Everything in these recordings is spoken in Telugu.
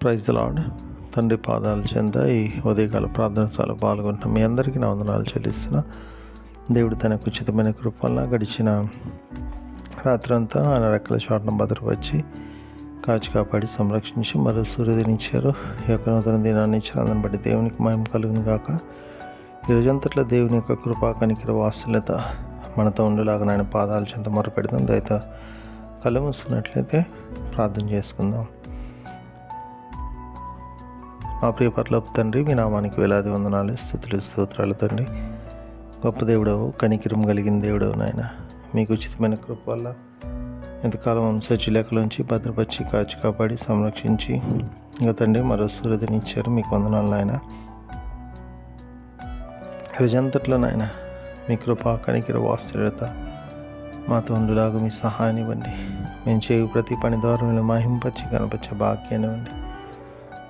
Praise the lord. తండ్రి పాదాల చెంత ఈ ఉదయకాల ప్రార్థనశాలలో పాల్గొంటున్న మీ అందరికీ నా వందనాలు చెల్లిస్తున్నా. దేవుడు తనకు ఉచితమైన కృప వలన గడిచిన రాత్రంతా ఆయన రెక్కల చాటున భద్రపరిచి కాచి కాపాడి సంరక్షించి మరో సూర్యోదయించారు. ఈ యొక్క నూతన దినాన్ని ఇచ్చిన అందరిని బట్టి దేవునికి మహిమ కలుగును గాక. ఈ రోజంతట్లో దేవుని యొక్క కృపా కనికర వాత్సల్యత మనతో ఉండేలాగా ఆయన పాదాల చెంత మొరపెడదాం. దయతో కళ్ళు మూసుకున్నట్లయితే ప్రార్థన చేసుకుందాం. మా ప్రియ పరలోక తండ్రి, మీ నామానికి వేలాది వందనాలు, స్తుతులు, స్తోత్రాలు తండ్రి. గొప్ప దేవుడవు, కనికిరం కలిగిన దేవుడవు నాయన. మీకు ఉచితమైన కృప వల్ల ఎంతకాలం సజ్జులేఖలోంచి భద్రపరిచి కాచి కాపాడి సంరక్షించి ఇంకా తండ్రి మరో సూర్యోదయనిచ్చారు. మీకు వందనాలు నాయన. రోజంతట్లో నాయన మీ కృప కనికిర వాత్సల్యత మాతో ఉండులాగా మీ సహాయాన్ని ఇవ్వండి. మేము చేయు ప్రతి పని ద్వారా మీరు మహింపచ్చి కనపరిచే భాగ్యాన్ని ఇవ్వండి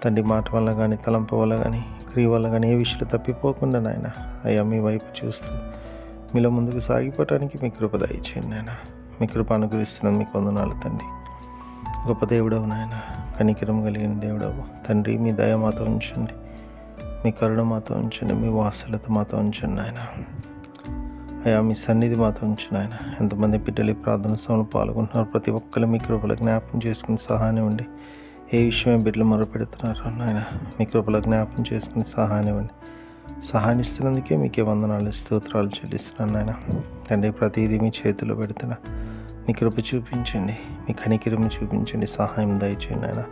తండ్రి. మాట వల్ల కానీ, తలంపు వల్ల కానీ, క్రియ వల్ల కానీ ఏ విషయాలు తప్పిపోకుండా నాయన అయ్యా మీ వైపు చూస్తూ మీలో ముందుకు సాగిపోవటానికి మీ కృప దయచేయండి నాయన. మీ కృప అనుగ్రహిస్తున్నది మీకు వందనాలు తండ్రి. గొప్ప దేవుడవు నాయన, కనికిరం కలిగిన దేవుడవు తండ్రి. మీ దయ మాతో ఉంచండి, మీ కరుణ మాతో ఉంచండి, మీ వాత్సల్యత మాతో ఉంచండి నాయన. అయ్యా మీ సన్నిధి మాతో ఉంచండి నాయన. ఎంతమంది బిడ్డలు ఈ ప్రార్థన సమయంలో పాల్గొంటున్నారు, ప్రతి ఒక్కరు మీ కృపలో జ్ఞాపకం చేసుకుని సహాయం ఇవ్వండి. ఏ విషయమే బిడ్డలు మొరపెడుతున్నారు నాయన, మీ కృపలో జ్ఞాపకం చేసుకుని సహాయం ఇవ్వండి. సహాయం ఇస్తున్నందుకే మీకే వందనాలు, స్తోత్రాలు చెల్లిస్తున్నాను నాయన. తండ్రి ప్రతిదీ మీ చేతిలో పెడుతున్నా, మీ కృప చూపించండి, మీ కనికిరం చూపించండి, సహాయం దయచేయండి నాయన.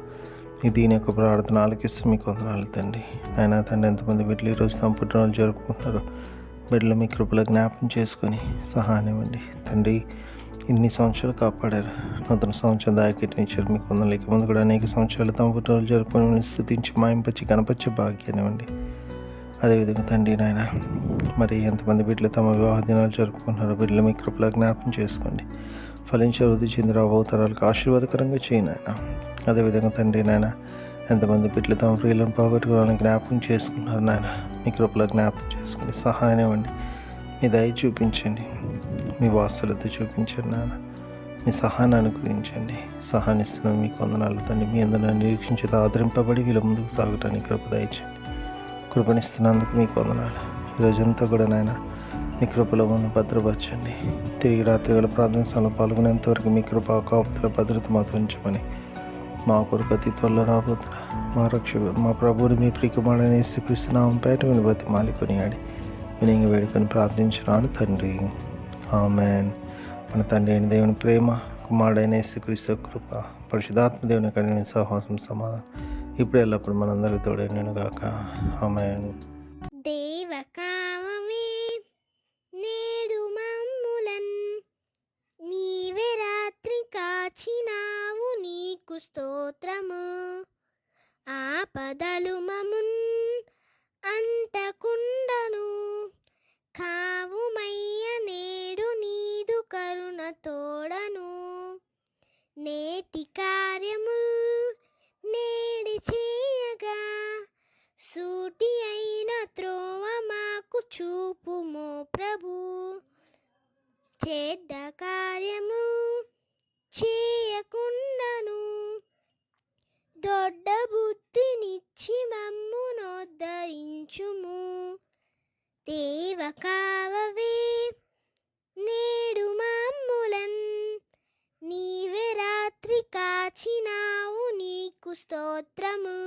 మీ దీని యొక్క ప్రార్థన ఆలకిస్తూ మీకు వందనాలు తండ్రి. నాయన తండ్రి, ఎంతమంది బిడ్డలు ఈరోజు తమ పుట్టినరోజు జరుపుకుంటున్నారు, బిడ్డలు మీ కృపలో జ్ఞాపకం చేసుకొని సహాయం ఇవ్వండి తండ్రి. ఇన్ని సంవత్సరాలు కాపాడారు, నూతన సంవత్సరం దాయకెట్టిన ఇచ్చారు. మీకు వందలు. ఇక ముందు కూడా అనేక సంవత్సరాలు తమ పుట్టినరోజు జరుపుకొని స్తుతించి మాయింపచ్చి కనపరిచే భాగ్యాన్ని ఇవ్వండి. అదేవిధంగా తండ్రి నాయన, మరి ఎంతమంది బిడ్డలు తమ వివాహ దినాలు జరుపుకుంటున్నారో బిడ్డలు మీ కృపలో జ్ఞాపకం చేసుకోండి. ఫలించే వృద్ధి చెందిన అవతరాలకు ఆశీర్వాదకరంగా చేయండి నాయన. అదేవిధంగా తండ్రి నాయన, ఎంతమంది బిడ్డలు తమ ప్రియులను పోగొట్టుకోవాలని జ్ఞాపకం చేసుకున్నారు నాయన, మీ కృపలో జ్ఞాపకం చేసుకుని సహాయం ఇవ్వండి. మీ దయ చూపించండి, మీ వాత్సల్యత చూపించండి నాయన. మీ సహాయాన్ని అనుగ్రహించండి. సహాయం ఇస్తున్నది మీకు వందనాలు తండ్రి. మీ అందరూ నిరీక్షించేది ఆదరింపబడి వీళ్ళ ముందుకు సాగటానికి కృప దయచేయండి. కృపనిస్తున్నందుకు మీకు వందనాలు. ఈరోజంతా కూడా నాయన మీ కృపలో ఉన్న భద్రపరచండి. తిరిగి రాత్రి వేళ ప్రార్థన సమయంలో పాల్గొనేంతవరకు మీ కృప కాపుదల భద్రత మాతో ఉంచమని మా కొరకు అతి త్వరలో రాబోతున్నా మా రక్షకుడు మా ప్రభువుని మీ ప్రియకుమారుడైన యేసుక్రీస్తు నామమున పేట విని బతిమాలి కొనియాడి వినయంగా వేడుకొని ప్రార్థించున్నాను తండ్రి. ఆమేన్. మన తండ్రి అయిన దేవుని ప్రేమ, కుమారుడైన యేసుక్రీస్తు కృప, పరిశుద్ధాత్మ దేవుని కలిగిన సహవాసం సమాధానం ఇప్పుడు ఎల్లప్పుడు మనందరి తోడైనను గాక. ఆమేన్. దేవకామమే నేడు మమ్ములన్ నీవే రాత్రి కాచినావు, నీకు స్తోత్రము. ఆపదలు మమున్ అంటకుండను కావుమయ్య, నేడు నీదు కరుణ తోడను. నేటి కార్యముల్ నేడి చేయగా సూటి అయిన త్రోవ మాకు చూపుమో ప్రభు. చెడ్డ కార్యము చేయకుండాను దొడ్డ బుద్ధినిచ్చి మమ్మునోద్ధరించుము. దేవకావవే నేడు మమ్ములన్ నీవే రాత్రి కాచినావు, నీకు స్తోత్రము.